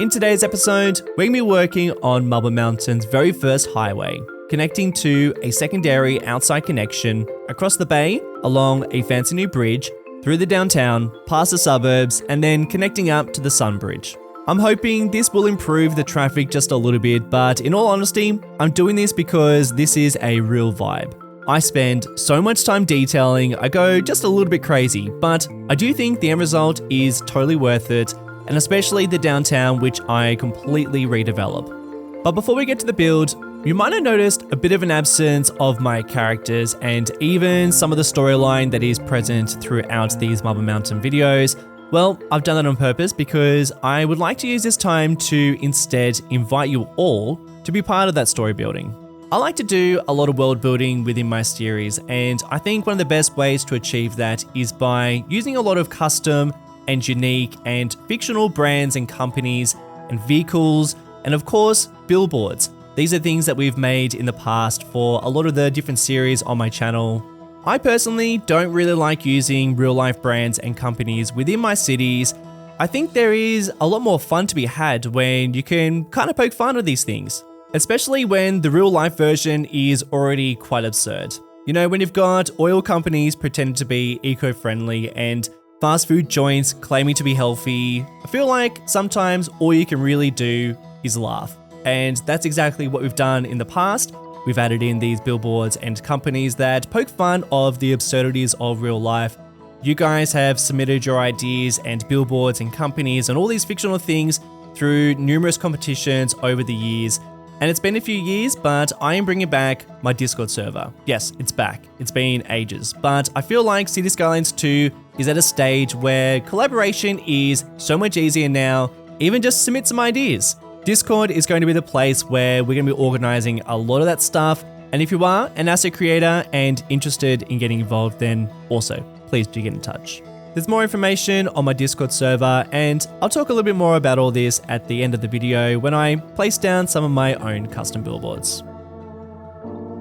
In today's episode, we're going to be working on Marble Mountain's very first highway, connecting to a secondary outside connection across the bay, along a fancy new bridge, through the downtown, past the suburbs, and then connecting up to the Sun Bridge. I'm hoping this will improve the traffic just a little bit, but in all honesty, I'm doing this because this is a real vibe. I spend so much time detailing, I go just a little bit crazy, but I do think the end result is totally worth it, and especially the downtown, which I completely redevelop. But before we get to the build, you might have noticed a bit of an absence of my characters and even some of the storyline that is present throughout these Marble Mountain videos. Well, I've done that on purpose because I would like to use this time to instead invite you all to be part of that story building. I like to do a lot of world building within my series, and I think one of the best ways to achieve that is by using a lot of custom and unique and fictional brands and companies and vehicles, and of course, billboards. These are things that we've made in the past for a lot of the different series on my channel. I personally don't really like using real life brands and companies within my cities. I think there is a lot more fun to be had when you can kind of poke fun at these things, especially when the real life version is already quite absurd. You know, when you've got oil companies pretending to be eco-friendly and fast food joints claiming to be healthy, I feel like sometimes all you can really do is laugh. And that's exactly what we've done in the past. We've added in these billboards and companies that poke fun of the absurdities of real life. You guys have submitted your ideas and billboards and companies and all these fictional things through numerous competitions over the years. And it's been a few years, but I am bringing back my Discord server. Yes, it's back. It's been ages. But I feel like City Skylines 2 is at a stage where collaboration is so much easier now. Even just submit some ideas. Discord is going to be the place where we're going to be organizing a lot of that stuff. And if you are an asset creator and interested in getting involved, then also please do get in touch. There's more information on my Discord server, and I'll talk a little bit more about all this at the end of the video when I place down some of my own custom billboards.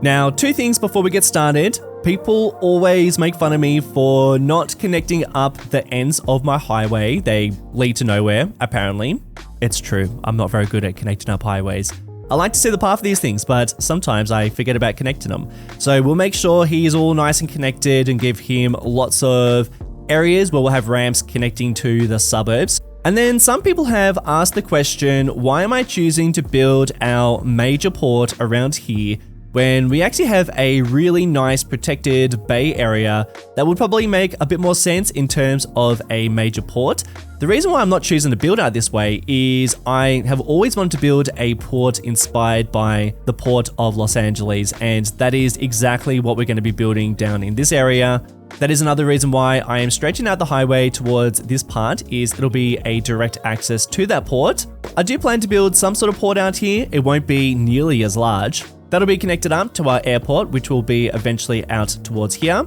Now, two things before we get started. People always make fun of me for not connecting up the ends of my highway. They lead to nowhere, apparently. It's true, I'm not very good at connecting up highways. I like to see the path of these things, but sometimes I forget about connecting them. So we'll make sure he is all nice and connected and give him lots of areas where we'll have ramps connecting to the suburbs. And then some people have asked the question, why am I choosing to build our major port around here when we actually have a really nice protected bay area that would probably make a bit more sense in terms of a major port? The reason why I'm not choosing to build out this way is I have always wanted to build a port inspired by the port of Los Angeles, and that is exactly what we're going to be building down in this area. That is another reason why I am stretching out the highway towards this part, is it'll be a direct access to that port. I do plan to build some sort of port out here. It won't be nearly as large. That'll be connected up to our airport, which will be eventually out towards here.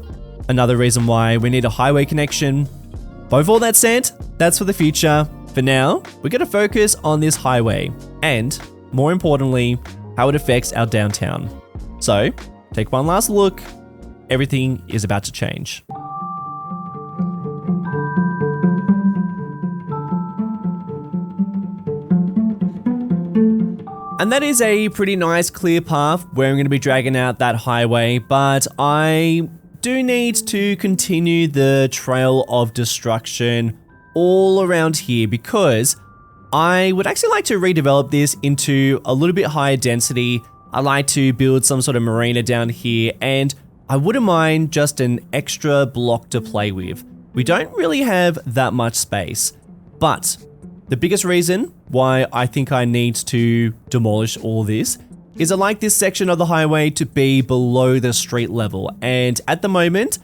Another reason why we need a highway connection. But with all that said, that's for the future. For now, we're going to focus on this highway and, more importantly, how it affects our downtown. So, take one last look. Everything is about to change. And that is a pretty nice clear path where I'm going to be dragging out that highway, but I do need to continue the trail of destruction all around here because I would actually like to redevelop this into a little bit higher density. I like to build some sort of marina down here, and I wouldn't mind just an extra block to play with. We don't really have that much space, but the biggest reason why I think I need to demolish all this is I like this section of the highway to be below the street level. And at the moment,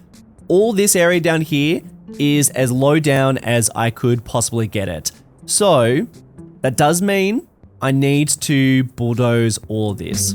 all this area down here is as low down as I could possibly get it. So that does mean I need to bulldoze all of this.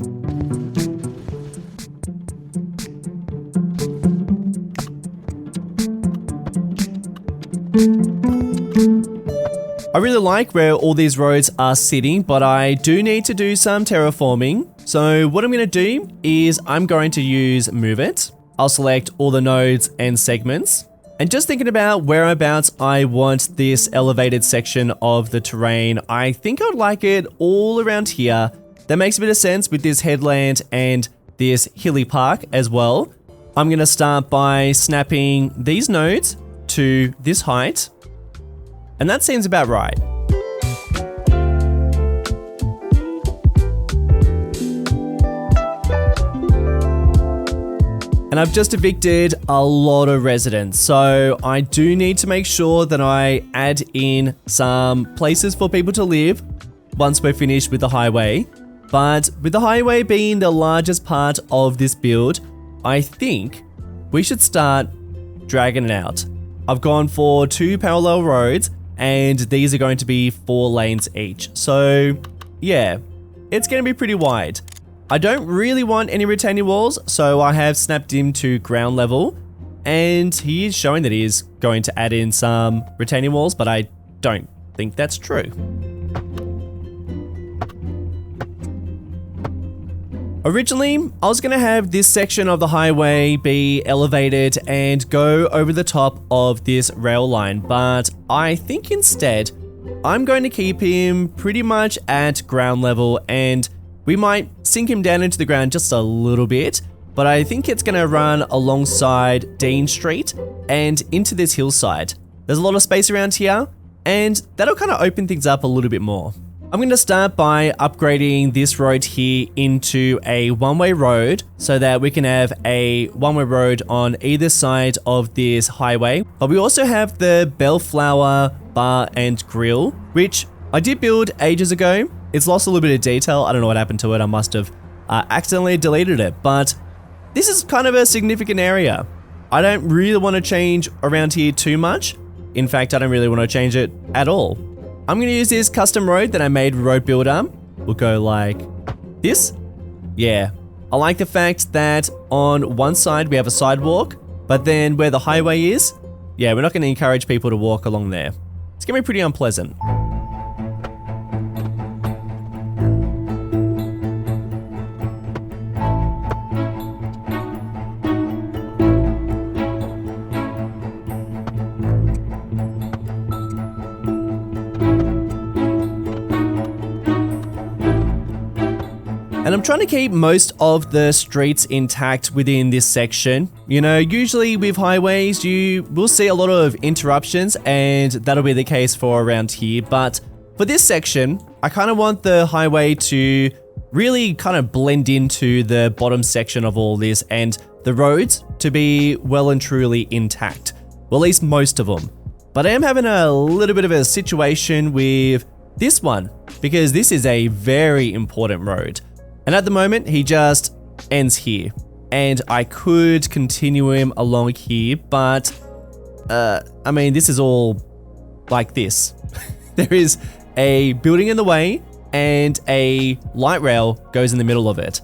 I really like where all these roads are sitting, but I do need to do some terraforming. So what I'm going to do is I'm going to use Move It. I'll select all the nodes and segments. And just thinking about whereabouts I want this elevated section of the terrain, I think I'd like it all around here. That makes a bit of sense with this headland and this hilly park as well. I'm going to start by snapping these nodes to this height. And that seems about right. And I've just evicted a lot of residents, so I do need to make sure that I add in some places for people to live once we're finished with the highway. But with the highway being the largest part of this build, I think we should start dragging it out. I've gone for 2 parallel roads, and these are going to be 4 lanes each. So yeah, it's going to be pretty wide. I don't really want any retaining walls, so I have snapped him to ground level, and he is showing that he is going to add in some retaining walls, but I don't think that's true. Originally, I was going to have this section of the highway be elevated and go over the top of this rail line, but I think instead, I'm going to keep him pretty much at ground level, and we might sink him down into the ground just a little bit, but I think it's going to run alongside Dean Street and into this hillside. There's a lot of space around here, and that'll kind of open things up a little bit more. I'm going to start by upgrading this road here into a one-way road so that we can have a one-way road on either side of this highway. But we also have the Bellflower Bar and Grill, which I did build ages ago. It's lost a little bit of detail. I don't know what happened to it. I must have accidentally deleted it, but this is kind of a significant area. I don't really want to change around here too much. In fact, I don't really want to change it at all. I'm going to use this custom road that I made with Road Builder. We'll go like this. Yeah, I like the fact that on one side we have a sidewalk, but then where the highway is, yeah, we're not going to encourage people to walk along there. It's going to be pretty unpleasant. And I'm trying to keep most of the streets intact within this section. You know, usually with highways, you will see a lot of interruptions, and that'll be the case for around here. But for this section, I kind of want the highway to really kind of blend into the bottom section of all this, and the roads to be well and truly intact. Well, at least most of them. But I am having a little bit of a situation with this one, because this is a very important road. And at the moment, he just ends here. And I could continue him along here, but I mean, this is all like this. There is a building in the way and a light rail goes in the middle of it.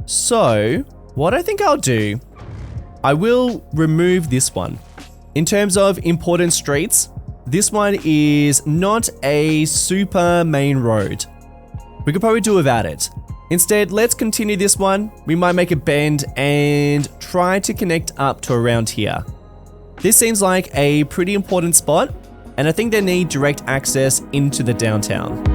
So what I think I'll do, I will remove this one. In terms of important streets, this one is not a super main road. We could probably do without it. Instead, let's continue this one. We might make a bend and try to connect up to around here. This seems like a pretty important spot, and I think they need direct access into the downtown.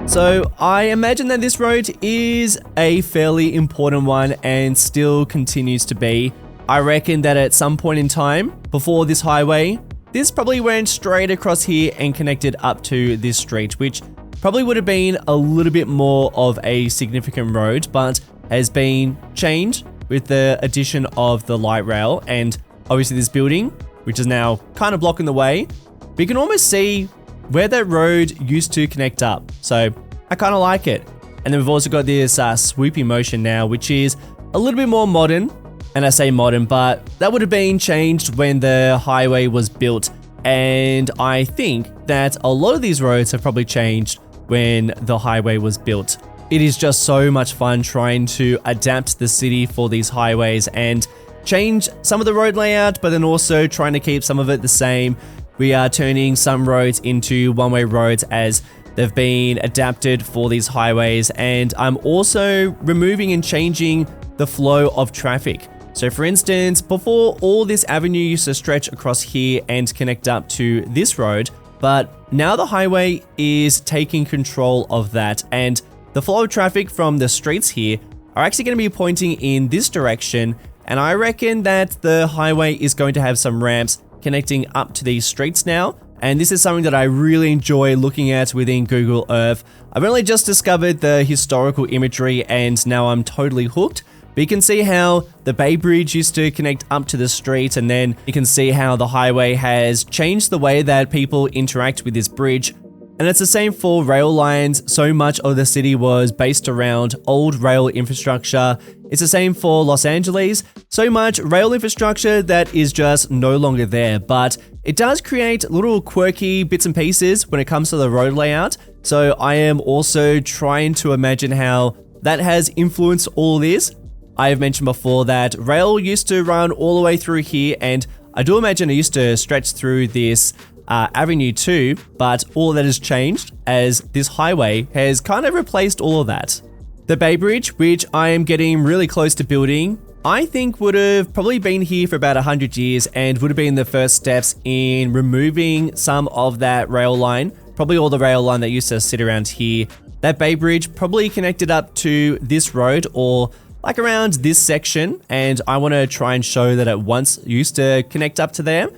So I imagine that this road is a fairly important one and still continues to be. I reckon that at some point in time before this highway, this probably went straight across here and connected up to this street, which probably would have been a little bit more of a significant road, but has been changed with the addition of the light rail and obviously this building, which is now kind of blocking the way. We can almost see where that road used to connect up. So I kind of like it. And then we've also got this swooping motion now, which is a little bit more modern. And I say modern, but that would have been changed when the highway was built. And I think that a lot of these roads have probably changed when the highway was built. It is just so much fun trying to adapt the city for these highways and change some of the road layout, but then also trying to keep some of it the same. We are turning some roads into one-way roads as they've been adapted for these highways, and I'm also removing and changing the flow of traffic. So for instance, before all this avenue used to stretch across here and connect up to this road, but now the highway is taking control of that, and the flow of traffic from the streets here are actually going to be pointing in this direction, and I reckon that the highway is going to have some ramps connecting up to these streets now, and this is something that I really enjoy looking at within Google Earth. I've only just discovered the historical imagery and now I'm totally hooked. But you can see how the Bay Bridge used to connect up to the street, and then you can see how the highway has changed the way that people interact with this bridge. And it's the same for rail lines. So much of the city was based around old rail infrastructure. It's the same for Los Angeles. So much rail infrastructure that is just no longer there, but it does create little quirky bits and pieces when it comes to the road layout. So I am also trying to imagine how that has influenced all this. I have mentioned before that rail used to run all the way through here, and I do imagine it used to stretch through this avenue too, but all of that has changed as this highway has kind of replaced all of that. The Bay Bridge, which I am getting really close to building, I think would have probably been here for about 100 years and would have been the first steps in removing some of that rail line, probably all the rail line that used to sit around here. That Bay Bridge probably connected up to this road or like around this section, and I want to try and show that it once used to connect up to there.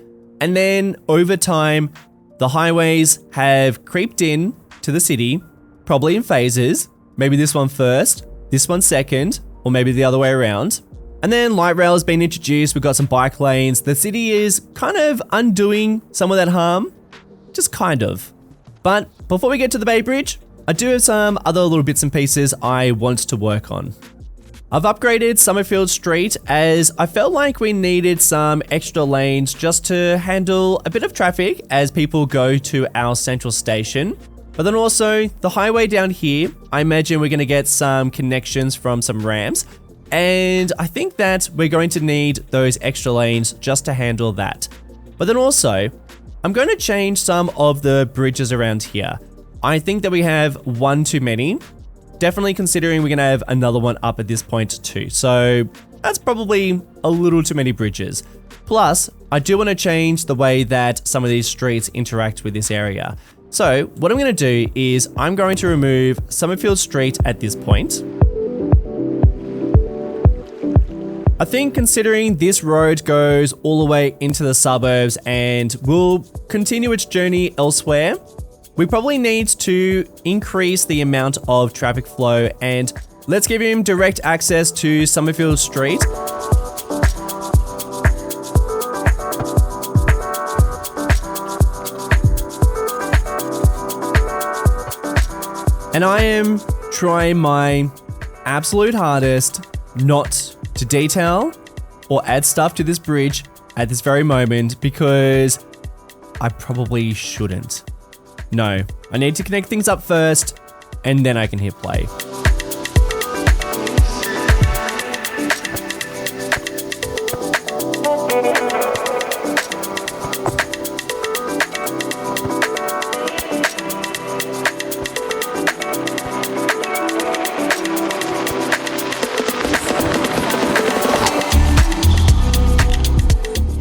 And then over time, the highways have creeped in to the city, probably in phases. Maybe this one first, this one second, or maybe the other way around. And then light rail has been introduced. We've got some bike lanes. The city is kind of undoing some of that harm, just kind of. But before we get to the Bay Bridge, I do have some other little bits and pieces I want to work on. I've upgraded Summerfield Street as I felt like we needed some extra lanes just to handle a bit of traffic as people go to our central station. But then also the highway down here, I imagine we're going to get some connections from some ramps. And I think that we're going to need those extra lanes just to handle that. But then also, I'm going to change some of the bridges around here. I think that we have one too many. Definitely considering we're going to have another one up at this point too. So that's probably a little too many bridges. Plus, I do want to change the way that some of these streets interact with this area. So what I'm going to do is I'm going to remove Summerfield Street at this point. I think considering this road goes all the way into the suburbs and will continue its journey elsewhere, we probably need to increase the amount of traffic flow, and let's give him direct access to Summerfield Street. And I am trying my absolute hardest not to detail or add stuff to this bridge at this very moment because I probably shouldn't. No, I need to connect things up first and then I can hit play.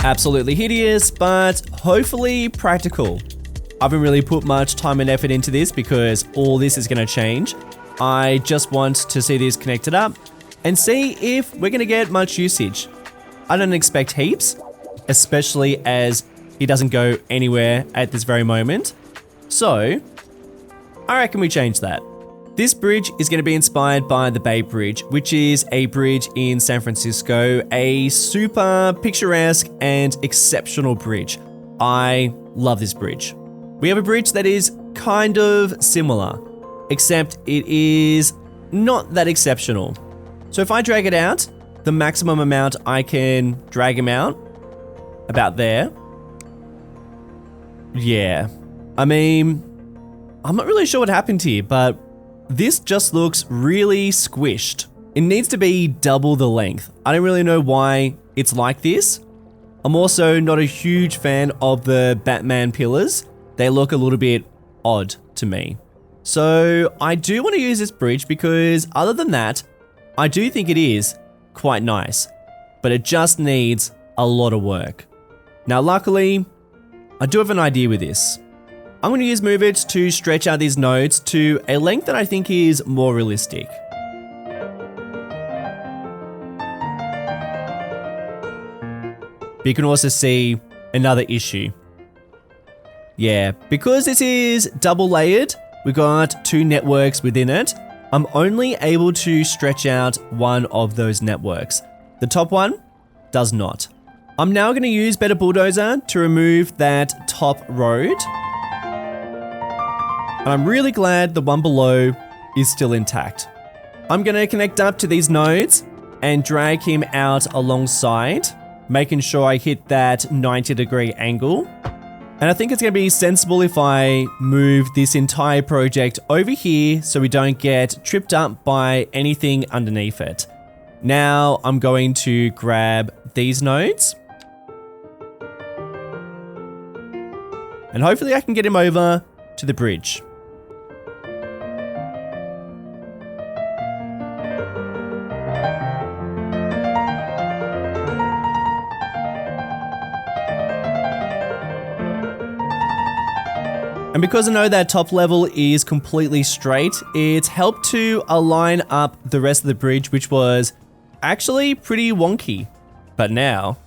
Absolutely hideous, but hopefully practical. I haven't really put much time and effort into this because all this is going to change. I just want to see these connected up and see if we're going to get much usage. I don't expect heaps, especially as he doesn't go anywhere at this very moment. So I reckon we change that. This bridge is going to be inspired by the Bay Bridge, which is a bridge in San Francisco, a super picturesque and exceptional bridge. I love this bridge. We have a bridge that is kind of similar, except it is not that exceptional. So if I drag it out, the maximum amount I can drag him out, about there. Yeah, I mean, I'm not really sure what happened here, but this just looks really squished. It needs to be double the length. I don't really know why it's like this. I'm also not a huge fan of the Batman pillars. They look a little bit odd to me. So I do want to use this bridge because other than that, I do think it is quite nice, but it just needs a lot of work. Now, luckily, I do have an idea with this. I'm going to use Move It to stretch out these nodes to a length that I think is more realistic. But you can also see another issue. Yeah, because this is double layered, we've got two networks within it. I'm only able to stretch out one of those networks. The top one does not. I'm now going to use Better Bulldozer to remove that top road. And I'm really glad the one below is still intact. I'm going to connect up to these nodes and drag him out alongside, making sure I hit that 90-degree angle. And I think it's going to be sensible if I move this entire project over here so we don't get tripped up by anything underneath it. Now I'm going to grab these nodes. And hopefully I can get him over to the bridge. And because I know that top level is completely straight, it's helped to align up the rest of the bridge, which was actually pretty wonky. But now,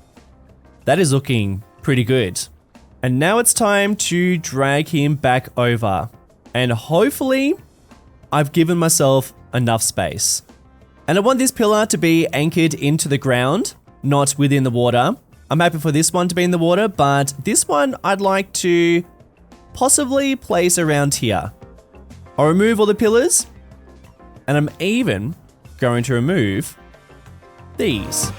that is looking pretty good. And now it's time to drag him back over. And hopefully, I've given myself enough space. And I want this pillar to be anchored into the ground, not within the water. I'm happy for this one to be in the water, but this one I'd like to possibly place around here. I'll remove all the pillars, and I'm even going to remove these.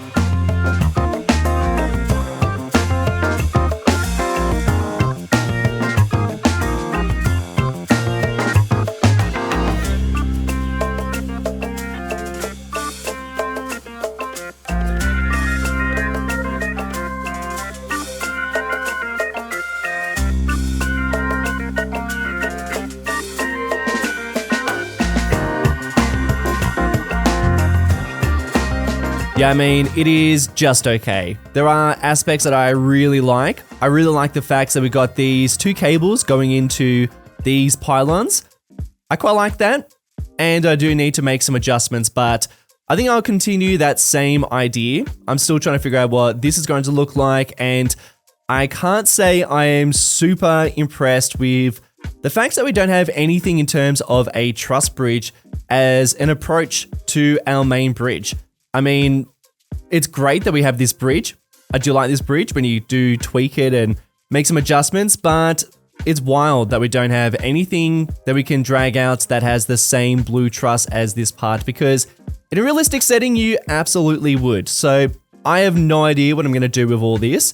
Yeah, I mean, it is just okay. There are aspects that I really like. I really like the fact that we got these two cables going into these pylons. I quite like that. And I do need to make some adjustments, but I think I'll continue that same idea. I'm still trying to figure out what this is going to look like. And I can't say I am super impressed with the fact that we don't have anything in terms of a truss bridge as an approach to our main bridge. I mean, it's great that we have this bridge. I do like this bridge when you do tweak it and make some adjustments, but it's wild that we don't have anything that we can drag out that has the same blue truss as this part, because in a realistic setting, you absolutely would. So I have no idea what I'm going to do with all this.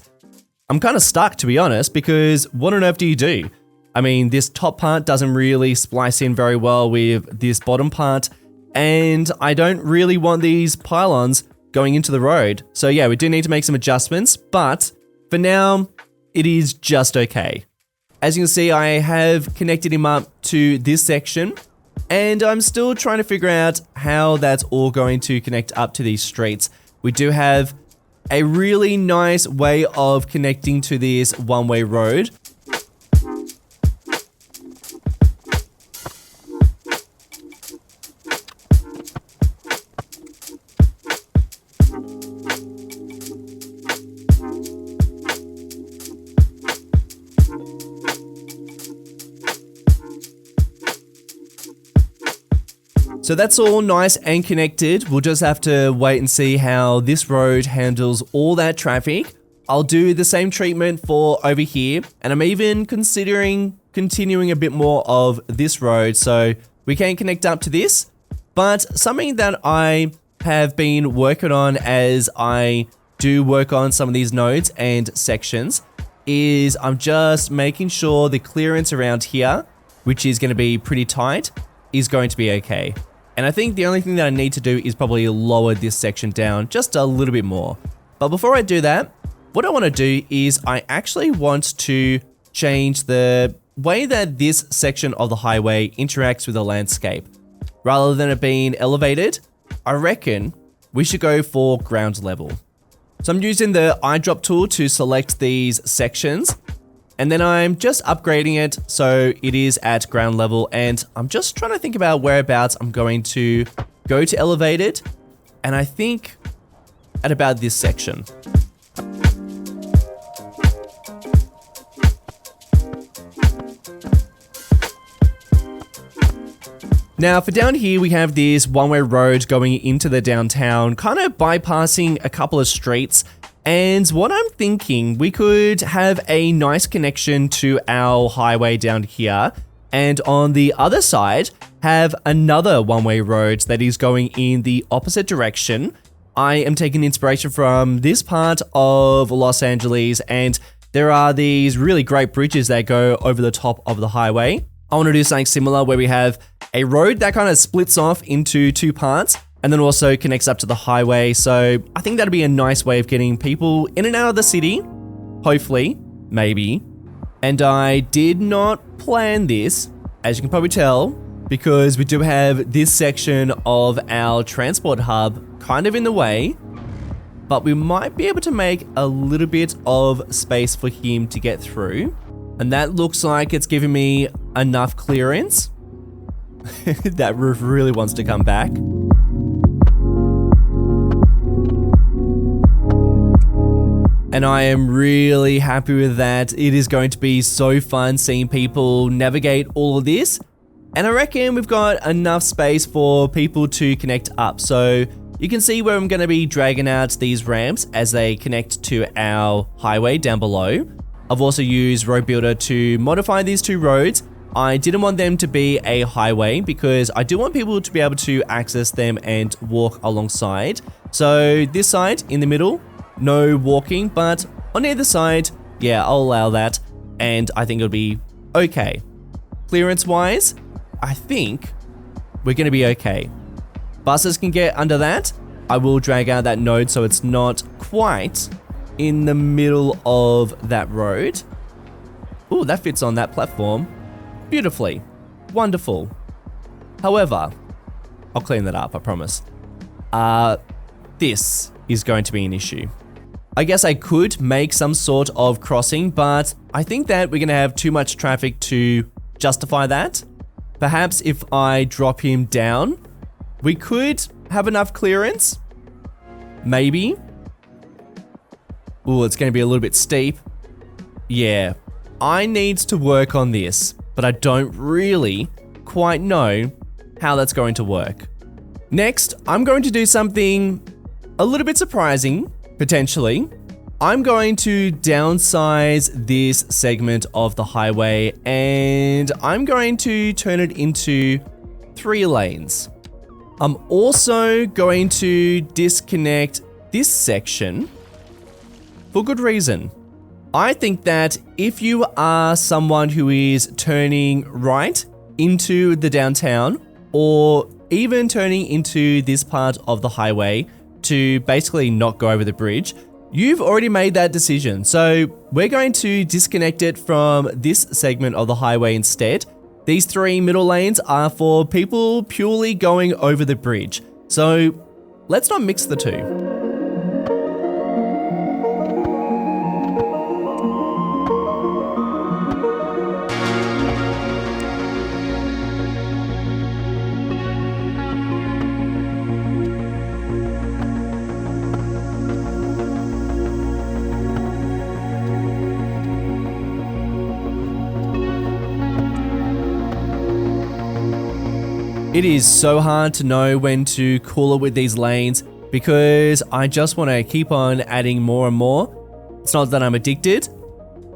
I'm kind of stuck, to be honest, because what on earth do you do? I mean, this top part doesn't really splice in very well with this bottom part, and I don't really want these pylons going into the road. So yeah, we do need to make some adjustments, but for now, it is just okay. As you can see, I have connected him up to this section, and I'm still trying to figure out how that's all going to connect up to these streets. We do have a really nice way of connecting to this one-way road. So that's all nice and connected. We'll just have to wait and see how this road handles all that traffic. I'll do the same treatment for over here, and I'm even considering continuing a bit more of this road so we can connect up to this. But something that I have been working on as I do work on some of these nodes and sections is I'm just making sure the clearance around here, which is going to be pretty tight, is going to be okay. And I think the only thing that I need to do is probably lower this section down just a little bit more. But before I do that, what I want to do is I actually want to change the way that this section of the highway interacts with the landscape. Rather than it being elevated, I reckon we should go for ground level. So I'm using the eyedrop tool to select these sections, and then I'm just upgrading it so it is at ground level, and I'm just trying to think about whereabouts I'm going to go to elevated, and I think at about this section. Now for down here, we have this one-way road going into the downtown, kind of bypassing a couple of streets. And what I'm thinking, we could have a nice connection to our highway down here. And on the other side, have another one-way road that is going in the opposite direction. I am taking inspiration from this part of Los Angeles, and there are these really great bridges that go over the top of the highway. I want to do something similar where we have a road that kind of splits off into two parts and then also connects up to the highway. So I think that'd be a nice way of getting people in and out of the city. Hopefully, maybe. And I did not plan this, as you can probably tell, because we do have this section of our transport hub kind of in the way, but we might be able to make a little bit of space for him to get through. And that looks like it's giving me enough clearance. That roof really wants to come back. And I am really happy with that. It is going to be so fun seeing people navigate all of this. And I reckon we've got enough space for people to connect up. So you can see where I'm going to be dragging out these ramps as they connect to our highway down below. I've also used Road Builder to modify these two roads. I didn't want them to be a highway because I do want people to be able to access them and walk alongside. So this side in the middle, no walking, but on either side, yeah, I'll allow that. And I think it'll be okay. Clearance wise, I think we're going to be okay. Buses can get under that. I will drag out that node so it's not quite in the middle of that road. Ooh, that fits on that platform beautifully. Wonderful. However, I'll clean that up, I promise. This is going to be an issue. I guess I could make some sort of crossing, but I think that we're going to have too much traffic to justify that. Perhaps if I drop him down, we could have enough clearance. Maybe. Ooh, it's going to be a little bit steep. Yeah, I need to work on this, but I don't really quite know how that's going to work. Next, I'm going to do something a little bit surprising, potentially. I'm going to downsize this segment of the highway and I'm going to turn it into 3 lanes. I'm also going to disconnect this section for good reason. I think that if you are someone who is turning right into the downtown or even turning into this part of the highway to basically not go over the bridge, you've already made that decision. So we're going to disconnect it from this segment of the highway instead. These 3 middle lanes are for people purely going over the bridge. So let's not mix the two. It is so hard to know when to cool it with these lanes because I just want to keep on adding more and more. It's not that I'm addicted.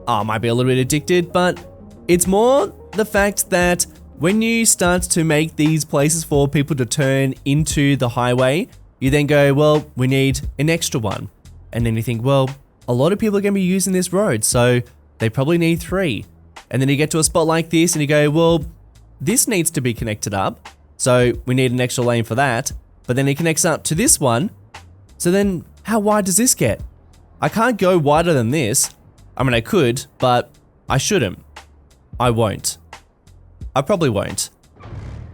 I might be a little bit addicted, but it's more the fact that when you start to make these places for people to turn into the highway, you then go, well, we need an extra one. And then you think, well, a lot of people are going to be using this road, so they probably need 3. And then you get to a spot like this and you go, well, this needs to be connected up. So we need an extra lane for that. But then it connects up to this one. So then how wide does this get? I can't go wider than this. I mean, I could, but I shouldn't. I won't. I probably won't.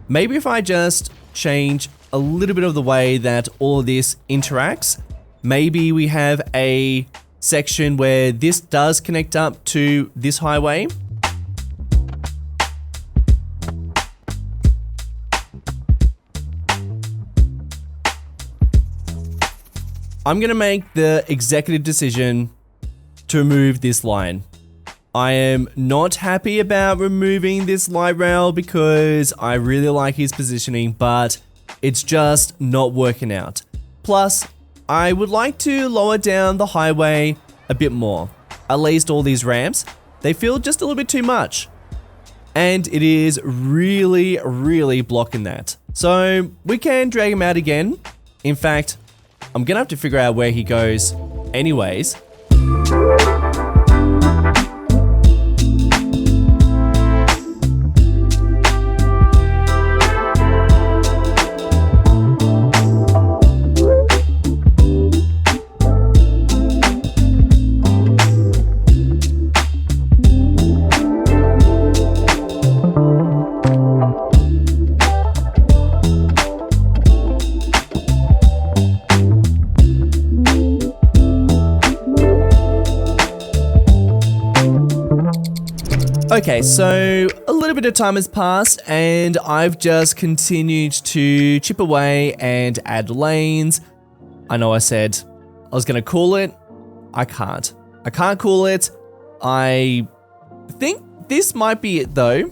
Maybe if I just change a little bit of the way that all of this interacts, maybe we have a section where this does connect up to this highway. I'm gonna make the executive decision to remove this line. I am not happy about removing this light rail because I really like his positioning, but it's just not working out. Plus, I would like to lower down the highway a bit more. At least all these ramps, they feel just a little bit too much. And it is really blocking that. So we can drag him out again. In fact, I'm gonna have to figure out where he goes anyways. Okay, so a little bit of time has passed and I've just continued to chip away and add lanes. I know I said I was gonna cool it. I can't. I can't cool it. I think this might be it though.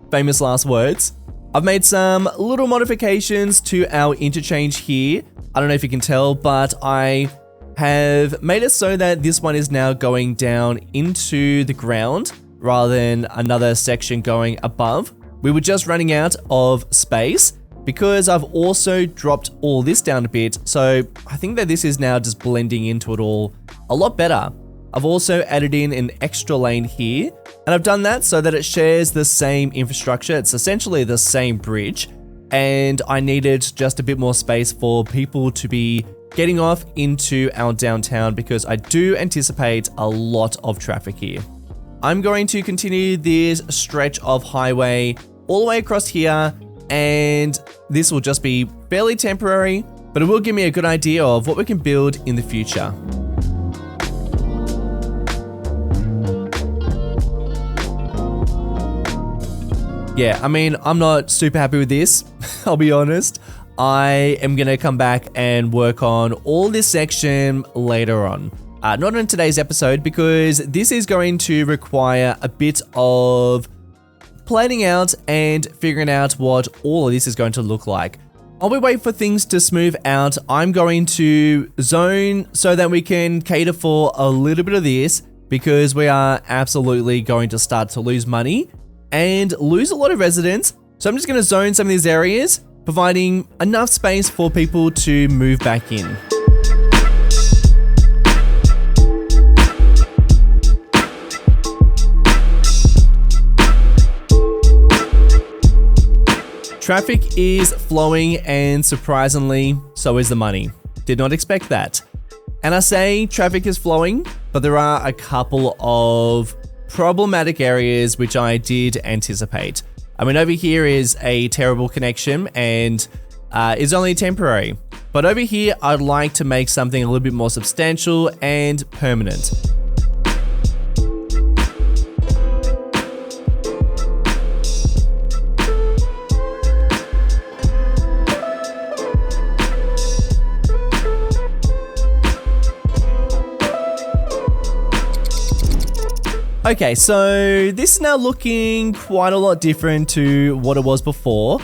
Famous last words. I've made some little modifications to our interchange here. I don't know if you can tell, but I have made it so that this one is now going down into the ground rather than another section going above. We were just running out of space because I've also dropped all this down a bit. So I think that this is now just blending into it all a lot better. I've also added in an extra lane here and I've done that so that it shares the same infrastructure. It's essentially the same bridge and I needed just a bit more space for people to be getting off into our downtown because I do anticipate a lot of traffic here. I'm going to continue this stretch of highway all the way across here, and this will just be fairly temporary, but it will give me a good idea of what we can build in the future. Yeah, I mean, I'm not super happy with this, I'll be honest. I am gonna come back and work on all this section later on. Not in today's episode because this is going to require a bit of planning out and figuring out what all of this is going to look like. While we wait for things to smooth out, I'm going to zone so that we can cater for a little bit of this because we are absolutely going to start to lose money and lose a lot of residents. So I'm just going to zone some of these areas, providing enough space for people to move back in. Traffic is flowing and surprisingly, so is the money. Did not expect that. And I say traffic is flowing, but there are a couple of problematic areas which I did anticipate. I mean, over here is a terrible connection and is only temporary. But over here, I'd like to make something a little bit more substantial and permanent. Okay, so this is now looking quite a lot different to what it was before.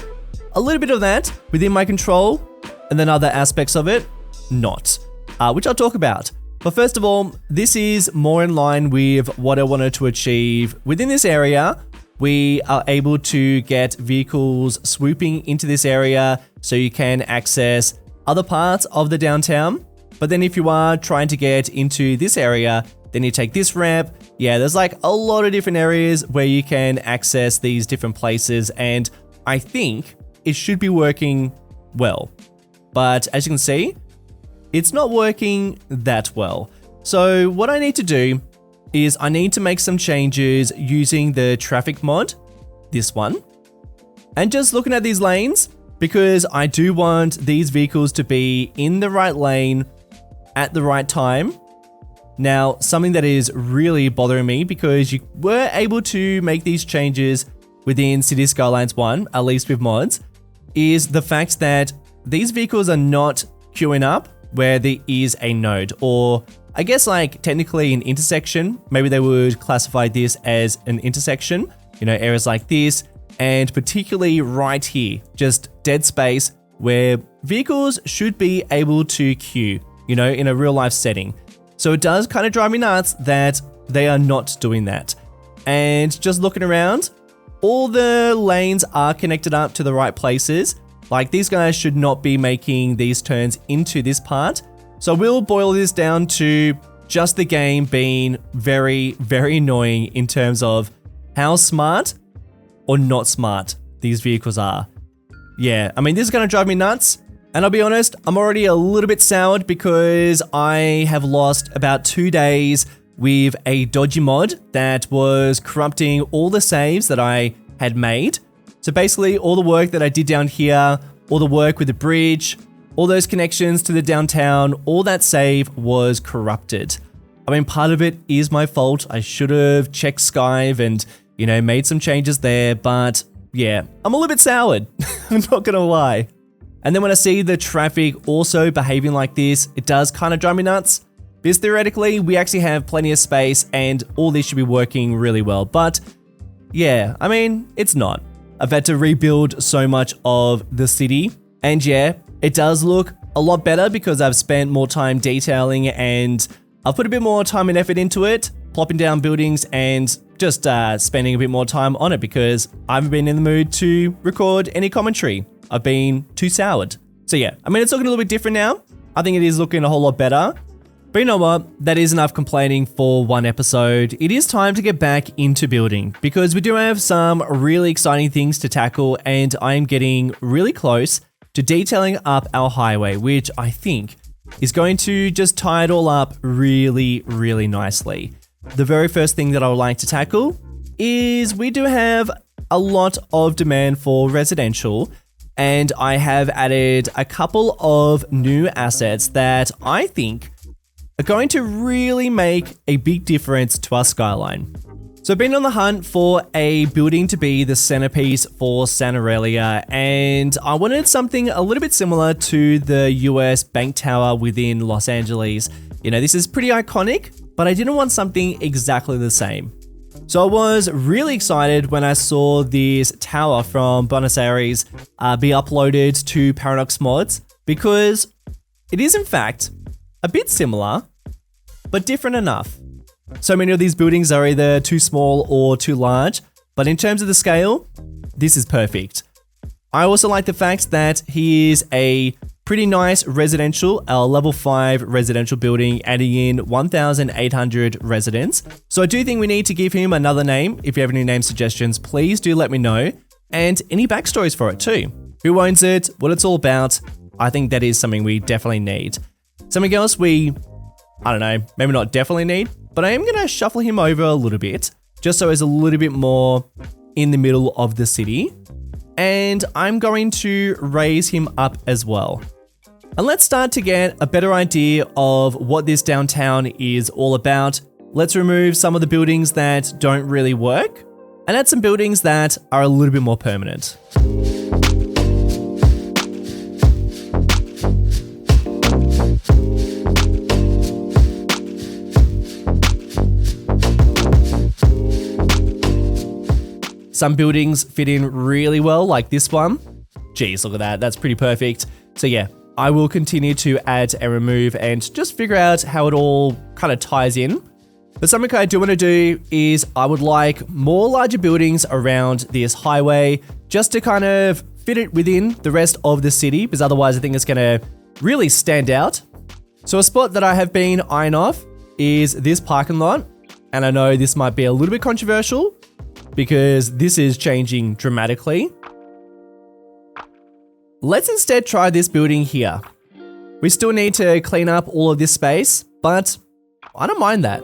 A little bit of that within my control, and then other aspects of it, not, which I'll talk about. But first of all, this is more in line with what I wanted to achieve. Within this area, we are able to get vehicles swooping into this area so you can access other parts of the downtown. But then if you are trying to get into this area, then you take this ramp Yeah, there's like a lot of different areas where you can access these different places, and I think it should be working well. But as you can see, it's not working that well. So what I need to do is I need to make some changes using the traffic mod, this one, and just looking at these lanes, because I do want these vehicles to be in the right lane at the right time. Now, something that is really bothering me, because you were able to make these changes within City Skylines 1, at least with mods, is the fact that these vehicles are not queuing up where there is a node, or I guess like technically an intersection. Maybe they would classify this as an intersection, you know, areas like this, and particularly right here, just dead space where vehicles should be able to queue, you know, in a real life setting. So it does kind of drive me nuts that they are not doing that. And just looking around, all the lanes are connected up to the right places. Like, these guys should not be making these turns into this part. So we'll boil this down to just the game being very, very annoying in terms of how smart or not smart these vehicles are. Yeah, I mean, this is going to drive me nuts. And I'll be honest, I'm already a little bit soured because I have lost about 2 days with a dodgy mod that was corrupting all the saves that I had made. So basically all the work that I did down here, all the work with the bridge, all those connections to the downtown, all that save was corrupted. I mean, part of it is my fault. I should have checked Skyve and, you know, made some changes there, but yeah, I'm a little bit soured. I'm not gonna lie. And then when I see the traffic also behaving like this, it does kind of drive me nuts. Because theoretically, we actually have plenty of space and all this should be working really well. But yeah, I mean, it's not. I've had to rebuild so much of the city. And yeah, it does look a lot better because I've spent more time detailing and I've put a bit more time and effort into it, plopping down buildings and just spending a bit more time on it because I haven't been in the mood to record any commentary. I've been too soured. So yeah, I mean, it's looking a little bit different now. I think it is looking a whole lot better. But you know what? That is enough complaining for one episode. It is time to get back into building because we do have some really exciting things to tackle and I am getting really close to detailing up our highway, which I think is going to just tie it all up really, really nicely. The very first thing that I would like to tackle is we do have a lot of demand for residential. And I have added a couple of new assets that I think are going to really make a big difference to our skyline. So I've been on the hunt for a building to be the centerpiece for Santa Aurelia, and I wanted something a little bit similar to the US Bank Tower within Los Angeles. You know, this is pretty iconic, but I didn't want something exactly the same. So I was really excited when I saw this tower from Buenos Aires be uploaded to Paradox Mods because it is in fact a bit similar, but different enough. So many of these buildings are either too small or too large, but in terms of the scale, this is perfect. I also like the fact that he is a pretty nice residential, a level 5 residential building, adding in 1,800 residents. So I do think we need to give him another name. If you have any name suggestions, please do let me know. And any backstories for it too. Who owns it, what it's all about. I think that is something we definitely need. Something else I don't know, maybe not definitely need, but I am going to shuffle him over a little bit, just so he's a little bit more in the middle of the city. And I'm going to raise him up as well. And let's start to get a better idea of what this downtown is all about. Let's remove some of the buildings that don't really work and add some buildings that are a little bit more permanent. Some buildings fit in really well, like this one. Geez, look at that. That's pretty perfect. So yeah, I will continue to add and remove and just figure out how it all kind of ties in. But something I do want to do is I would like more larger buildings around this highway just to kind of fit it within the rest of the city, because otherwise I think it's going to really stand out. So a spot that I have been eyeing off is this parking lot. And I know this might be a little bit controversial because this is changing dramatically. Let's instead try this building here. We still need to clean up all of this space, but I don't mind that.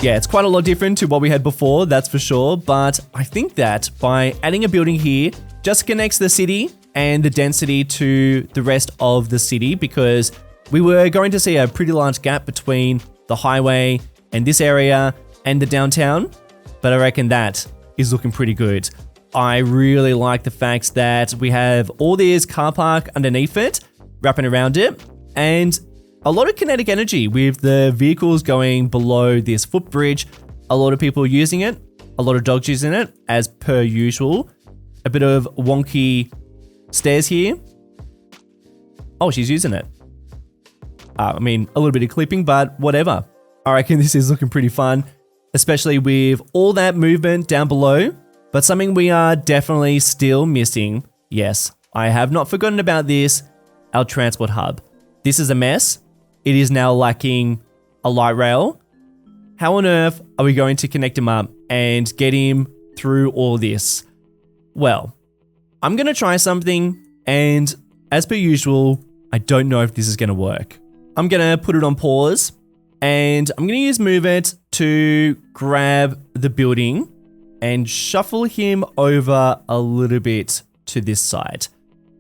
Yeah, it's quite a lot different to what we had before, that's for sure, but I think that by adding a building here just connects the city and the density to the rest of the city, because we were going to see a pretty large gap between the highway and this area and the downtown, but I reckon that is looking pretty good. I really like the fact that we have all this car park underneath it, wrapping around it, and a lot of kinetic energy with the vehicles going below this footbridge, a lot of people using it, a lot of dogs using it, as per usual. A bit of wonky stairs here. Oh, she's using it. I mean, a little bit of clipping, but whatever. I reckon this is looking pretty fun, especially with all that movement down below. But something we are definitely still missing, yes, I have not forgotten about this, our transport hub. This is a mess. It is now lacking a light rail. How on earth are we going to connect him up and get him through all this? Well, I'm going to try something, and as per usual, I don't know if this is going to work. I'm going to put it on pause, and I'm going to use Move It to grab the building and shuffle him over a little bit to this side.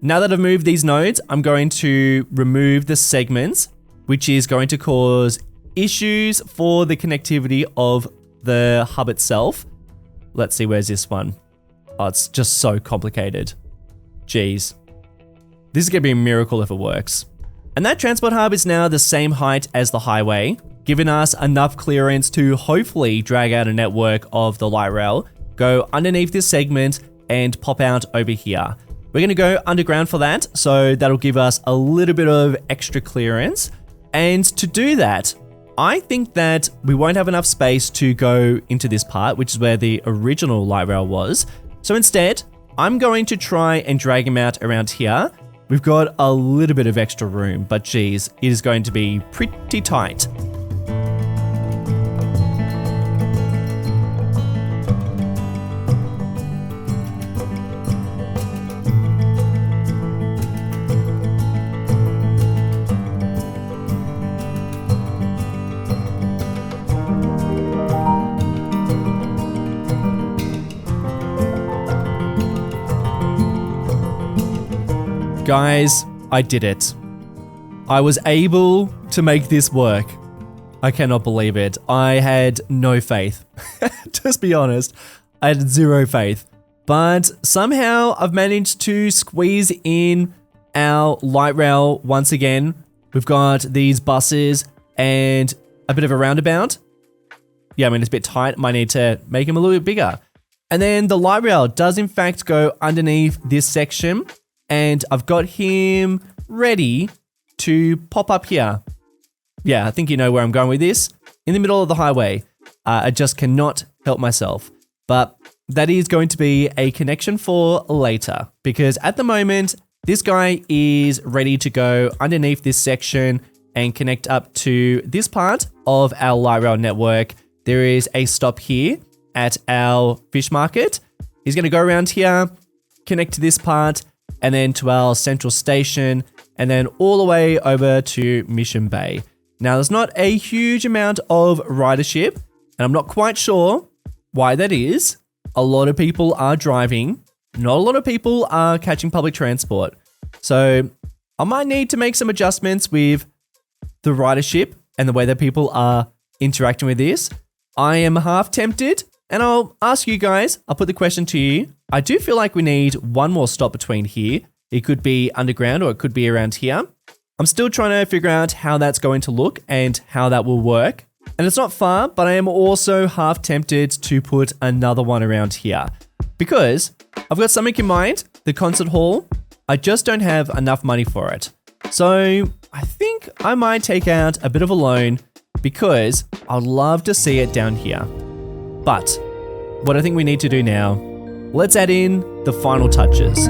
Now that I've moved these nodes, I'm going to remove the segments, which is going to cause issues for the connectivity of the hub itself. Let's see, where's this one? Oh, it's just so complicated. Jeez. This is going to be a miracle if it works. And that transport hub is now the same height as the highway, giving us enough clearance to hopefully drag out a network of the light rail, go underneath this segment, and pop out over here. We're going to go underground for that, so that'll give us a little bit of extra clearance. And to do that, I think that we won't have enough space to go into this part, which is where the original light rail was. So instead, I'm going to try and drag him out around here. We've got a little bit of extra room, but geez, it is going to be pretty tight. Guys, I did it. I was able to make this work. I cannot believe it. I had no faith. Just be honest, I had zero faith. But somehow I've managed to squeeze in our light rail once again. We've got these buses and a bit of a roundabout. Yeah, I mean, it's a bit tight. Might need to make them a little bit bigger. And then the light rail does in fact go underneath this section. And I've got him ready to pop up here. Yeah, I think you know where I'm going with this. In the middle of the highway. I just cannot help myself. But that is going to be a connection for later. Because at the moment, this guy is ready to go underneath this section and connect up to this part of our light rail network. There is a stop here at our fish market. He's going to go around here, connect to this part, and then to our central station, and then all the way over to Mission Bay. Now, there's not a huge amount of ridership, and I'm not quite sure why that is. A lot of people are driving. Not a lot of people are catching public transport. So I might need to make some adjustments with the ridership and the way that people are interacting with this. I am half tempted, and I'll ask you guys, I'll put the question to you. I do feel like we need one more stop between here. It could be underground or it could be around here. I'm still trying to figure out how that's going to look and how that will work. And it's not far, but I am also half tempted to put another one around here because I've got something in mind, the concert hall. I just don't have enough money for it. So I think I might take out a bit of a loan because I'd love to see it down here. But what I think we need to do now let's add in the final touches.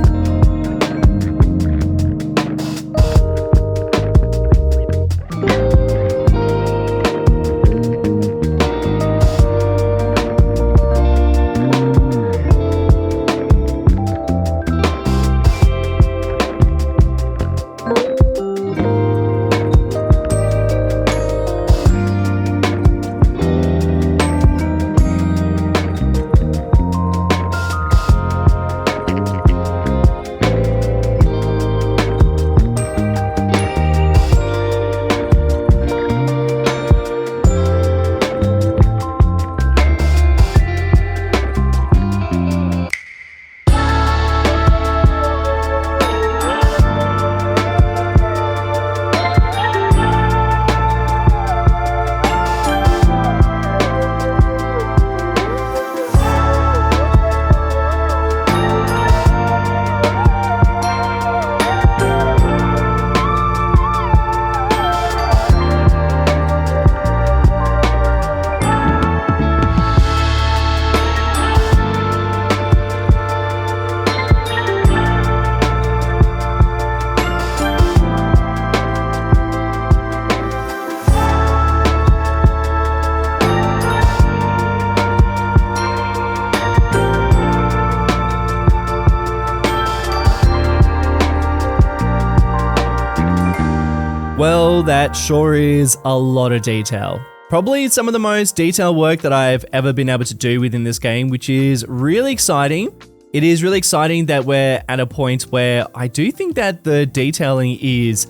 Well, that sure is a lot of detail. Probably some of the most detailed work that I've ever been able to do within this game, which is really exciting. It is really exciting that we're at a point where I do think that the detailing is,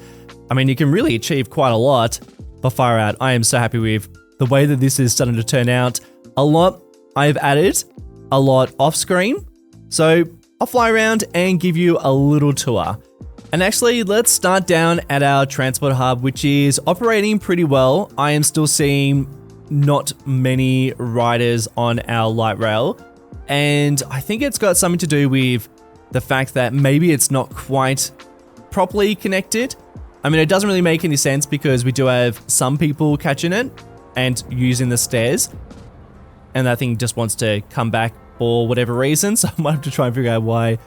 you can really achieve quite a lot, but far out. I am so happy with the way that this is starting to turn out. A lot I've added, a lot off screen. So I'll fly around and give you a little tour. And actually, let's start down at our transport hub, which is operating pretty well. I am still seeing not many riders on our light rail. And I think it's got something to do with the fact that maybe it's not quite properly connected. It doesn't really make any sense because we do have some people catching it and using the stairs. And that thing just wants to come back for whatever reason. So I might have to try and figure out why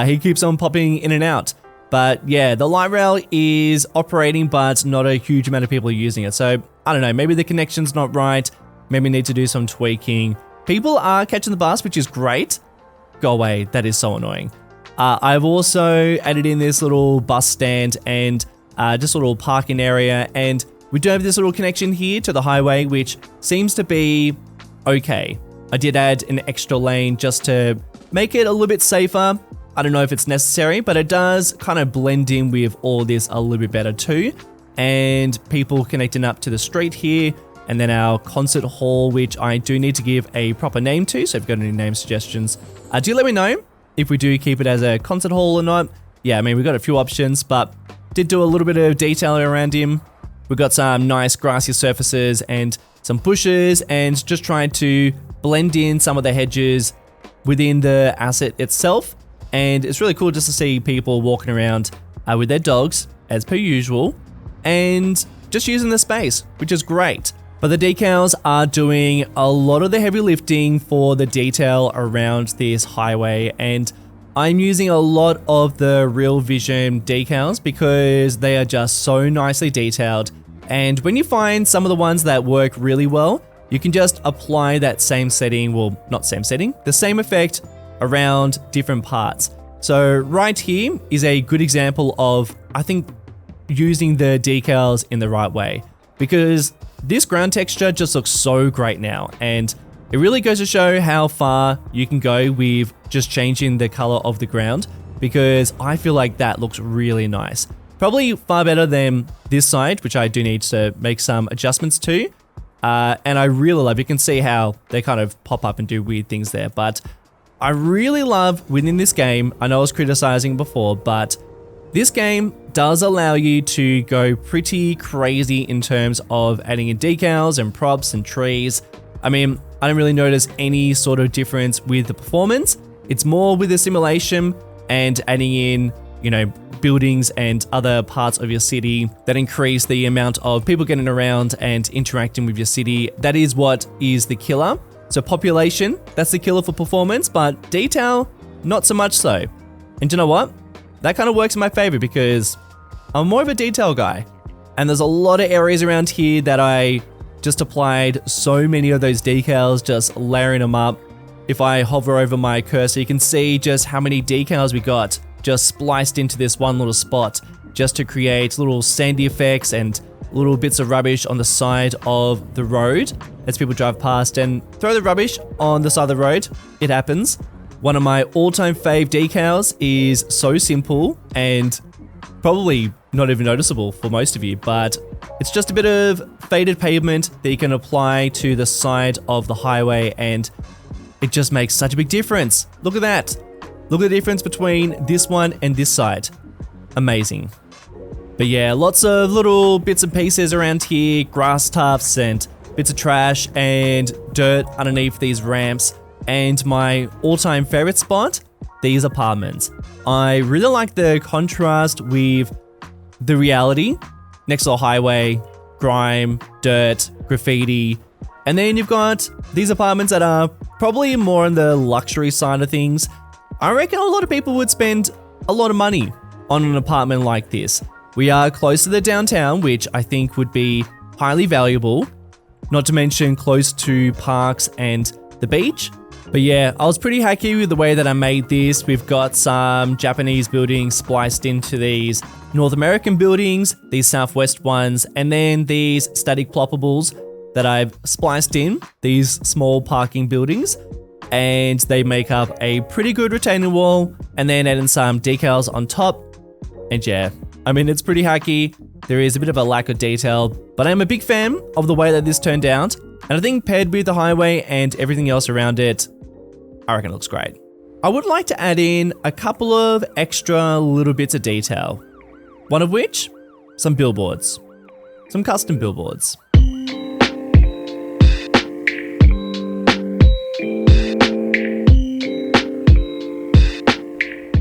he keeps on popping in and out. But yeah, the light rail is operating, but not a huge amount of people are using it. So I don't know, maybe the connection's not right. Maybe we need to do some tweaking. People are catching the bus, which is great. Go away, that is so annoying. I've also added in this little bus stand and just a little parking area. And we do have this little connection here to the highway, which seems to be okay. I did add an extra lane just to make it a little bit safer. I don't know if it's necessary, but it does kind of blend in with all this a little bit better too. And people connecting up to the street here, and then our concert hall, which I do need to give a proper name to. So if you've got any name suggestions, do let me know if we do keep it as a concert hall or not. Yeah, we've got a few options, but did do a little bit of detailing around him. We've got some nice grassy surfaces and some bushes, and just trying to blend in some of the hedges within the asset itself. And it's really cool just to see people walking around with their dogs, as per usual, and just using the space, which is great. But the decals are doing a lot of the heavy lifting for the detail around this highway, and I'm using a lot of the Real Vision decals because they are just so nicely detailed. And when you find some of the ones that work really well, you can just apply that same setting, well, not same setting, the same effect around different parts. So right here is a good example of, I think, using the decals in the right way, because this ground texture just looks so great now, and it really goes to show how far you can go with just changing the color of the ground, because I feel like that looks really nice. Probably far better than this side, which I do need to make some adjustments to. And I really love, you can see how they kind of pop up and do weird things there, but I really love within this game, I know I was criticizing before, but this game does allow you to go pretty crazy in terms of adding in decals and props and trees. I don't really notice any sort of difference with the performance. It's more with the simulation and adding in, buildings and other parts of your city that increase the amount of people getting around and interacting with your city. That is what is the killer. So population, that's the killer for performance, but detail not so much so. And you know what? That kind of works in my favor because I'm more of a detail guy. And there's a lot of areas around here that I just applied so many of those decals, just layering them up. If I hover over my cursor, you can see just how many decals we got just spliced into this one little spot just to create little sandy effects and little bits of rubbish on the side of the road as people drive past and throw the rubbish on the side of the road. It happens. One of my all-time fave decals is so simple and probably not even noticeable for most of you, but it's just a bit of faded pavement that you can apply to the side of the highway, and it just makes such a big difference. Look at that. Look at the difference between this one and this side. Amazing. But yeah, lots of little bits and pieces around here, grass tufts and bits of trash and dirt underneath these ramps. And my all-time favorite spot, these apartments. I really like the contrast with the reality next to the highway, grime, dirt, graffiti. And then you've got these apartments that are probably more on the luxury side of things. I reckon a lot of people would spend a lot of money on an apartment like this. We are close to the downtown, which I think would be highly valuable, not to mention close to parks and the beach. But yeah, I was pretty happy with the way that I made this. We've got some Japanese buildings spliced into these North American buildings, these Southwest ones, and then these static ploppables that I've spliced in, these small parking buildings, and they make up a pretty good retaining wall, and then adding some decals on top. And yeah, I mean, it's pretty hacky. There is a bit of a lack of detail, but I'm a big fan of the way that this turned out. And I think paired with the highway and everything else around it, I reckon it looks great. I would like to add in a couple of extra little bits of detail. One of which, some billboards. Some custom billboards.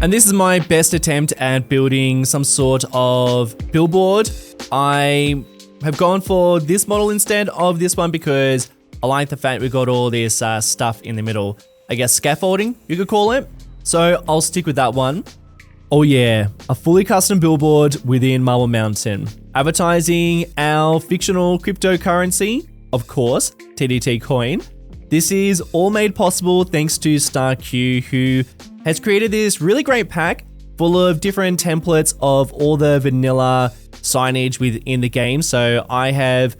And this is my best attempt at building some sort of billboard. I have gone for this model instead of this one because I like the fact we got all this stuff in the middle. I guess scaffolding, you could call it. So I'll stick with that one. Oh yeah, a fully custom billboard within Marble Mountain. Advertising our fictional cryptocurrency, of course, TDT coin. This is all made possible thanks to StarQ, who has created this really great pack full of different templates of all the vanilla signage within the game. So I have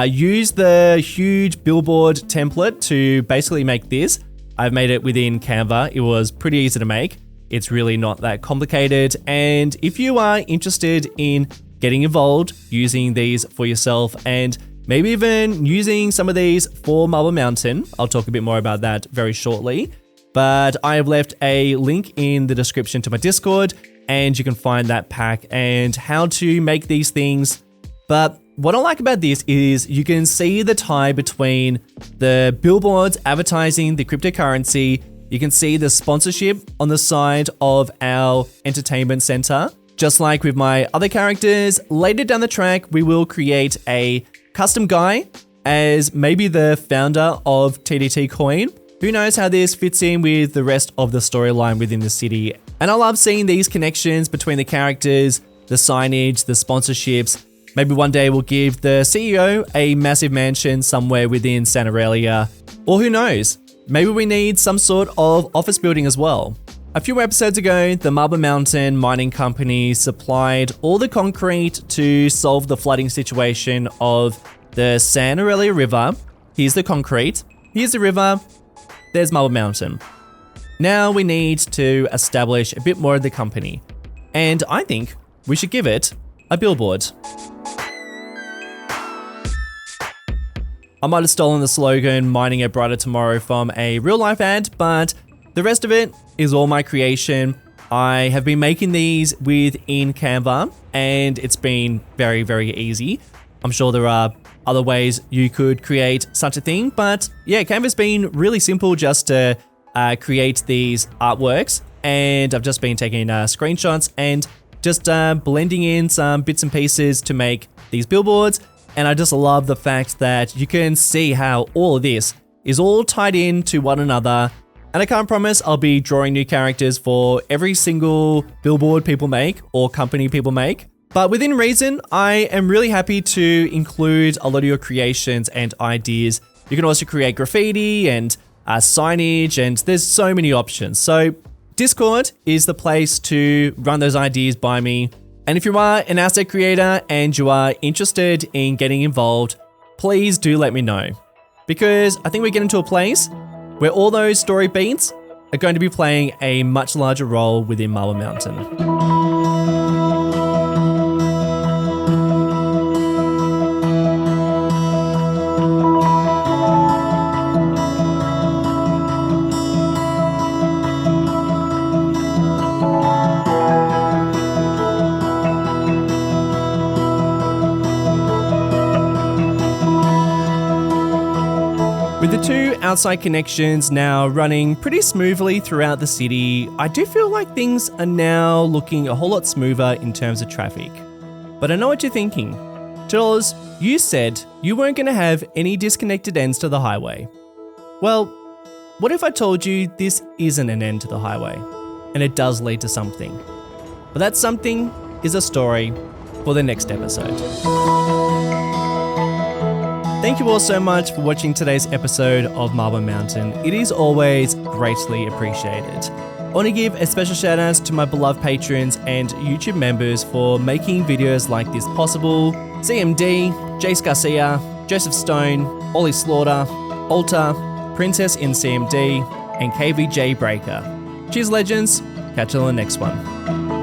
used the huge billboard template to basically make this. I've made it within Canva. It was pretty easy to make. It's really not that complicated. And if you are interested in getting involved using these for yourself and maybe even using some of these for Marble Mountain, I'll talk a bit more about that very shortly. But I have left a link in the description to my Discord, and you can find that pack and how to make these things. But what I like about this is you can see the tie between the billboards advertising the cryptocurrency. You can see the sponsorship on the side of our entertainment center. Just like with my other characters, later down the track, we will create a custom guy as maybe the founder of TDT Coin. Who knows how this fits in with the rest of the storyline within the city. And I love seeing these connections between the characters, the signage, the sponsorships. Maybe one day we'll give the CEO a massive mansion somewhere within Santa Aurelia. Or who knows, maybe we need some sort of office building as well. A few episodes ago, the Marble Mountain Mining Company supplied all the concrete to solve the flooding situation of the Santa Aurelia River. Here's the concrete, here's the river, there's Marble Mountain. Now we need to establish a bit more of the company. And I think we should give it a billboard. I might have stolen the slogan, mining a brighter tomorrow, from a real life ad, but the rest of it is all my creation. I have been making these within Canva and it's been very, very easy. I'm sure there are other ways you could create such a thing, but yeah, Canva's been really simple just to create these artworks, and I've just been taking screenshots and just blending in some bits and pieces to make these billboards. And I just love the fact that you can see how all of this is all tied in to one another. And I can't promise I'll be drawing new characters for every single billboard people make or company people make. But within reason, I am really happy to include a lot of your creations and ideas. You can also create graffiti and signage, and there's so many options. So Discord is the place to run those ideas by me. And if you are an asset creator and you are interested in getting involved, please do let me know. Because I think we're getting to a place where all those story beats are going to be playing a much larger role within Marble Mountain. With the two outside connections now running pretty smoothly throughout the city, I do feel like things are now looking a whole lot smoother in terms of traffic. But I know what you're thinking. Chillers, you said you weren't going to have any disconnected ends to the highway. Well, what if I told you this isn't an end to the highway, and it does lead to something? But that something is a story for the next episode. Thank you all so much for watching today's episode of Marble Mountain. It is always greatly appreciated. I want to give a special shout out to my beloved patrons and YouTube members for making videos like this possible. CMD, Jace Garcia, Joseph Stone, Ollie Slaughter, Alta, Princess in CMD, and KVJ Breaker. Cheers legends, catch you on the next one.